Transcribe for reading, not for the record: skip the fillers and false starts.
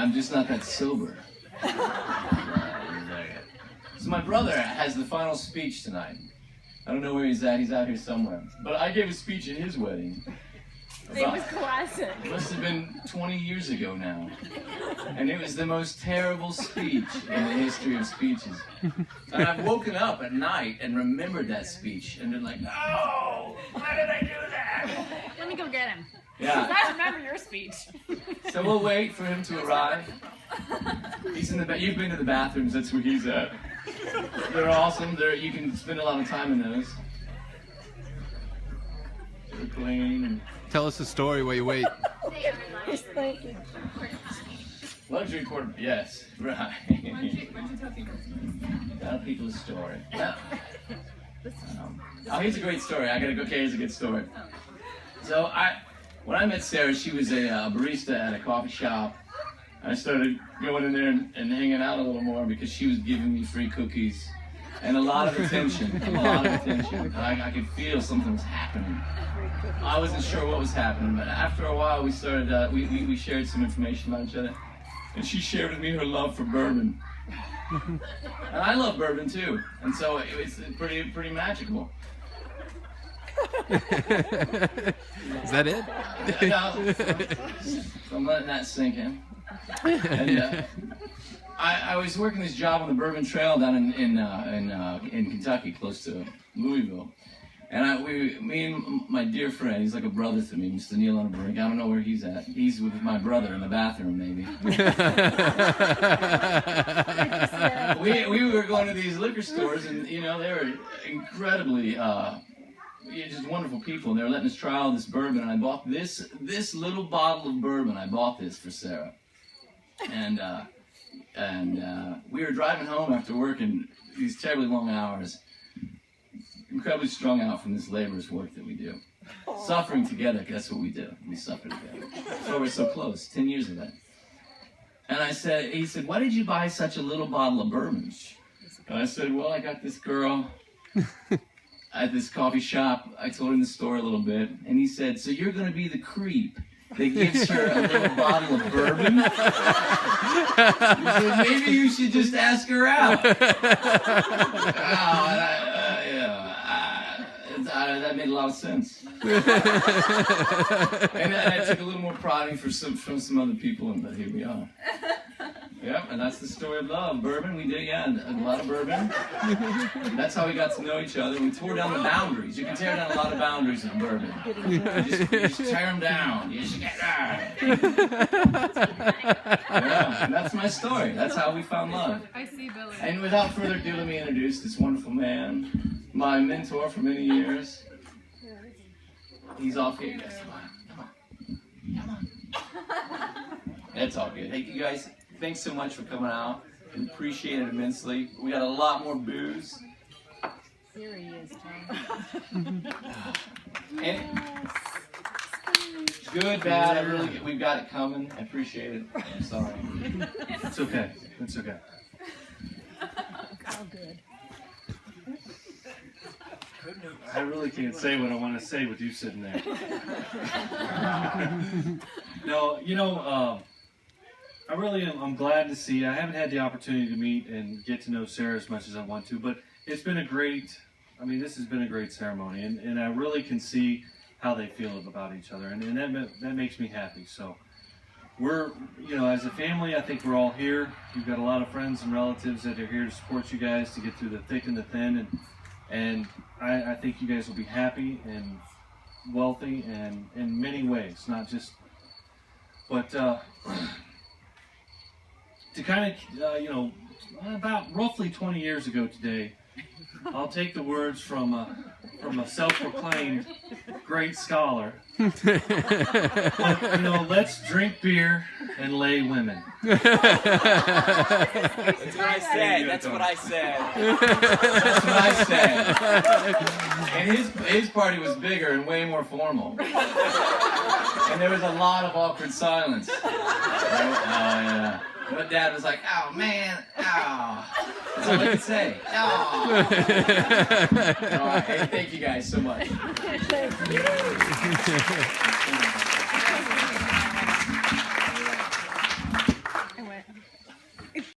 I'm just not that sober. So my brother has the final speech tonight. I don't know where he's at. He's out here somewhere. But I gave a speech at his wedding. It was classic. It must have been 20 years ago now. And it was the most terrible speech in the history of speeches. And I've woken up at night and remembered that speech and been like, no, why did I do that? Let me go get him. Yeah. I remember your speech. So we'll wait for him to arrive. He's in the you've been to the bathrooms, that's where he's at. They're awesome. You can spend a lot of time in those. They're clean and Tell us a story while you wait. luxury quarter, yes, right. Tell people a story. Here's a great story. I gotta go. Okay, here's a good story. So when I met Sarah, she was a barista at a coffee shop. I started going in there and hanging out a little more because she was giving me free cookies and a lot of attention. A lot of attention. I could feel something was happening. I wasn't sure what was happening, but after a while we started, we shared some information about each other. And she shared with me her love for bourbon. And I love bourbon too. And so it was pretty magical. Is that it? No, so I'm letting that sink in. And I was working this job on the Bourbon Trail down in Kentucky, close to Louisville. And me and my dear friend, he's like a brother to me, Mr. Neil Unnebrink. I don't know where he's at. He's with my brother in the bathroom, maybe. we were going to these liquor stores, and they were incredibly just wonderful people. And they were letting us try all this bourbon, and I bought this little bottle of bourbon. I bought this for Sarah, and we were driving home after working these terribly long hours. Incredibly strung out from this labor's work that we do. Suffering together, that's what we do. We suffer together. So we're so close, 10 years of that. And he said, why did you buy such a little bottle of bourbon? And I said, well, I got this girl at this coffee shop. I told him the story a little bit. And he said, so you're going to be the creep that gives her a little bottle of bourbon? He said, maybe you should just ask her out. That made a lot of sense. and I took a little more prodding from some other people, but here we are. Yep, and that's the story of love. Bourbon, we did, a lot of bourbon. That's how we got to know each other. We tore down the boundaries. You can tear down a lot of boundaries in bourbon. You just tear them down. You just get Yeah, and that's my story. That's how we found love. I see Billy. And without further ado, let me introduce this wonderful man, my mentor for many years. He's off here. Yes, come on. It's all good. Hey, you guys, thanks so much for coming out. We appreciate it immensely. We got a lot more booze. Here he is, Tom. And good, bad, we've got it coming. I appreciate it. I'm sorry. It's okay. It's okay. All good. I really can't say what I want to say with you sitting there. No, I'm glad to see. I haven't had the opportunity to meet and get to know Sarah as much as I want to, but it's been this has been a great ceremony, and I really can see how they feel about each other, and that makes me happy. So we're, as a family, I think we're all here. We've got a lot of friends and relatives that are here to support you guys to get through the thick and the thin, and I think you guys will be happy and wealthy and in many ways, not just, but to kind of, about roughly 20 years ago today, I'll take the words from a self-proclaimed great scholar. Let's drink beer and lay women. That's what I said. That's what I said. That's what I said. And his party was bigger and way more formal. And there was a lot of awkward silence. Yeah. But Dad was like, oh man, oh. That's all I could say. Oh. Hey, thank you guys so much.